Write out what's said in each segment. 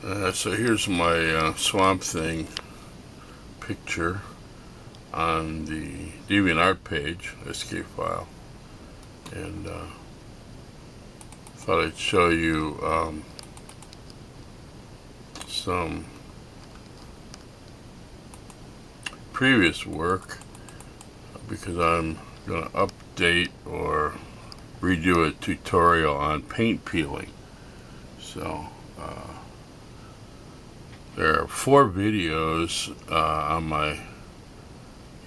So here's my Swamp Thing picture on the DeviantArt page, skphile, and thought I'd show you some previous work because I'm going to update or redo a tutorial on paint peeling. So there are 4 videos on my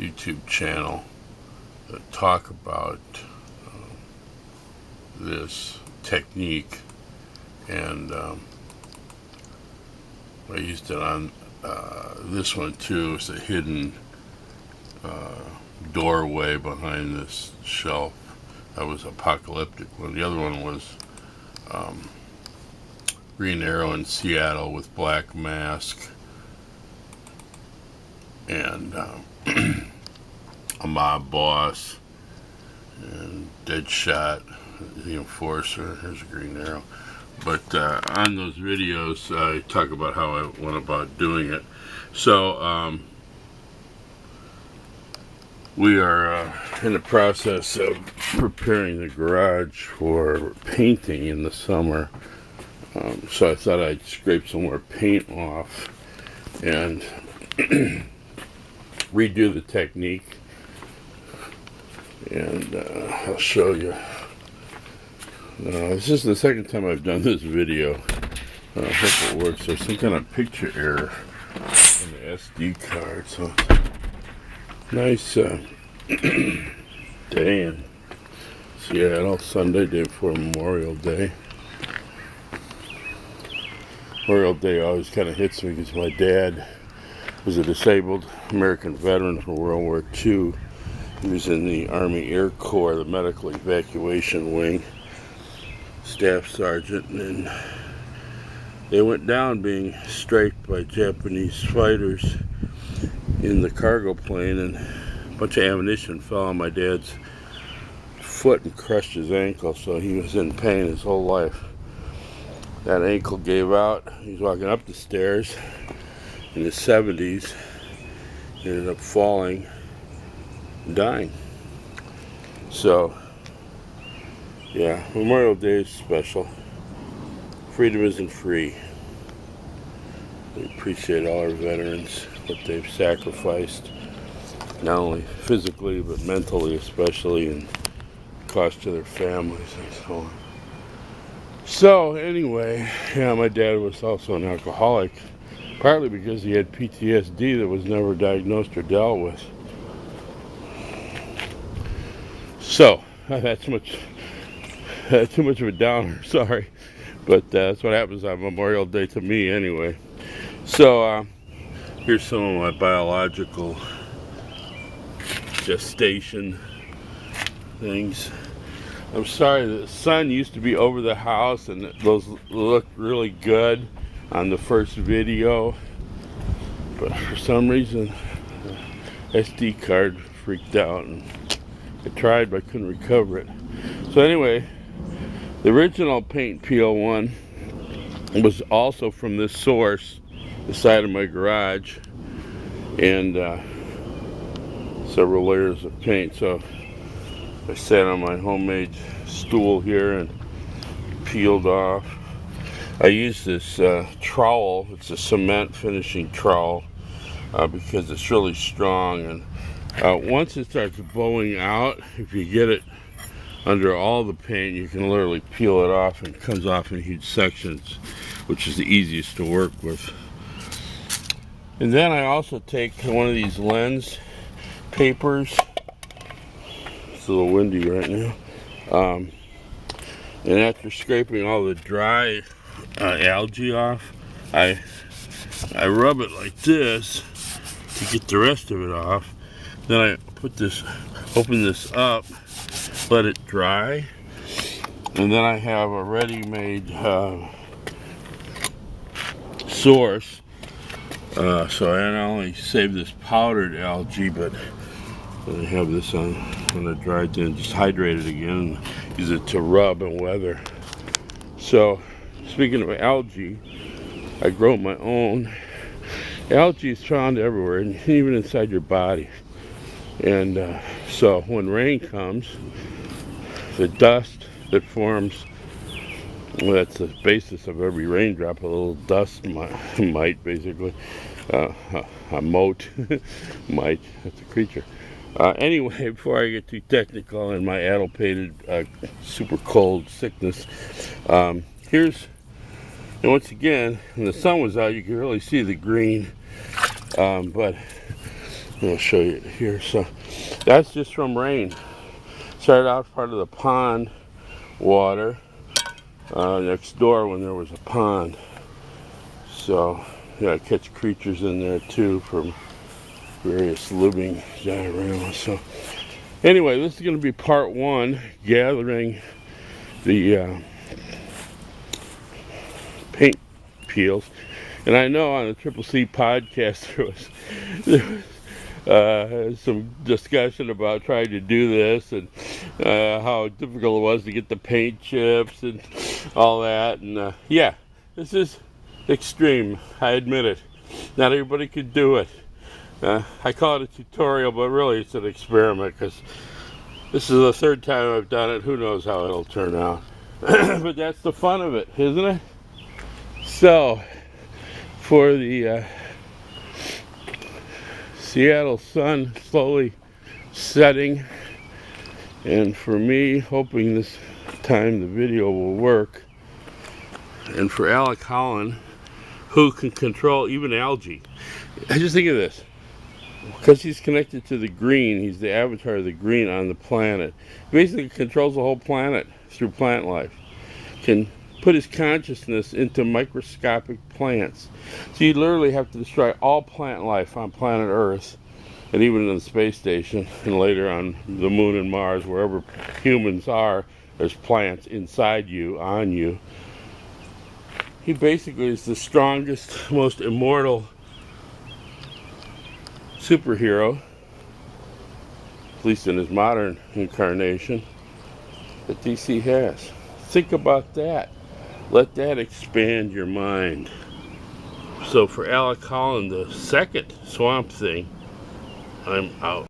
YouTube channel that talk about this technique, and I used it on this one too. It's a hidden doorway behind this shelf. That was apocalyptic one. The other one was Green Arrow in Seattle with Black Mask and a mob boss and Deadshot, the Enforcer. Here's a Green Arrow. But on those videos, I talk about how I went about doing it. So we are in the process of preparing the garage for painting in the summer. So I thought I'd scrape some more paint off and redo the technique. And I'll show you. This is the second time I've done this video. I hope it works. There's some kind of picture error in the SD card. So nice day in Seattle, Sunday, day before Memorial Day. Memorial Day always kind of hits me because my dad was a disabled American veteran from World War II. He was in the Army Air Corps, the Medical Evacuation Wing, Staff Sergeant, and they went down being strafed by Japanese fighters in the cargo plane, and a bunch of ammunition fell on my dad's foot and crushed his ankle, so he was in pain his whole life. That ankle gave out. He was walking up the stairs in his 70s. He ended up falling and dying. So, yeah, Memorial Day is special. Freedom isn't free. We appreciate all our veterans, what they've sacrificed, not only physically but mentally especially, and cost to their families and so on. So anyway, yeah, my dad was also an alcoholic, partly because he had PTSD that was never diagnosed or dealt with. So I've had too much of a downer, sorry, but that's what happens on Memorial Day to me anyway. So here's some of my biological gestation things. I'm sorry, the sun used to be over the house and those looked really good on the first video, but for some reason the SD card freaked out and I tried but I couldn't recover it. So anyway, the original paint peel one was also from this source, the side of my garage, and several layers of paint. So I sat on my homemade stool here and peeled off. I used this trowel. It's a cement finishing trowel because it's really strong, and once it starts bowing out, if you get it under all the paint, you can literally peel it off, and it comes off in huge sections, which is the easiest to work with. And then I also take one of these lens papers. It's a little windy right now. And after scraping all the dry algae off, I rub it like this to get the rest of it off. Then I open this up, let it dry, and then I have a ready-made source. So I not only save this powdered algae, but I have this on when it dried, then just hydrate it again and use it to rub and weather. So speaking of algae, I grow my own. Algae is found everywhere, and even inside your body. And so when rain comes, the dust that forms, well, that's the basis of every raindrop, a little dust mite, basically. A mote, mite, that's a creature. Anyway, before I get too technical in my addlepated, super cold sickness, here's, and once again, when the sun was out, you could really see the green, but I'll show you here. So that's just from rain. Started out part of the pond water next door when there was a pond. So yeah, I catch creatures in there too from various living dioramas. So anyway, this is going to be part one, gathering the paint peels. And I know on the Triple C podcast there was some discussion about trying to do this and how difficult it was to get the paint chips and all that. And yeah, this is extreme, I admit it. Not everybody could do it. I call it a tutorial, but really it's an experiment, because this is the third time I've done it. Who knows how it'll turn out. But that's the fun of it, isn't it? So, for the Seattle sun slowly setting, and for me hoping this time the video will work, and for Alec Holland, who can control even algae. I just think of this. Because he's connected to the green, he's the avatar of the green on the planet. He basically controls the whole planet through plant life. Can put his consciousness into microscopic plants. So you literally have to destroy all plant life on planet Earth, and even in the space station, and later on the moon and Mars, wherever humans are, there's plants inside you, on you. He basically is the strongest, most immortal superhero, at least in his modern incarnation, that DC has. Think about that. Let that expand your mind. So for Alec Holland, the second Swamp Thing, I'm out.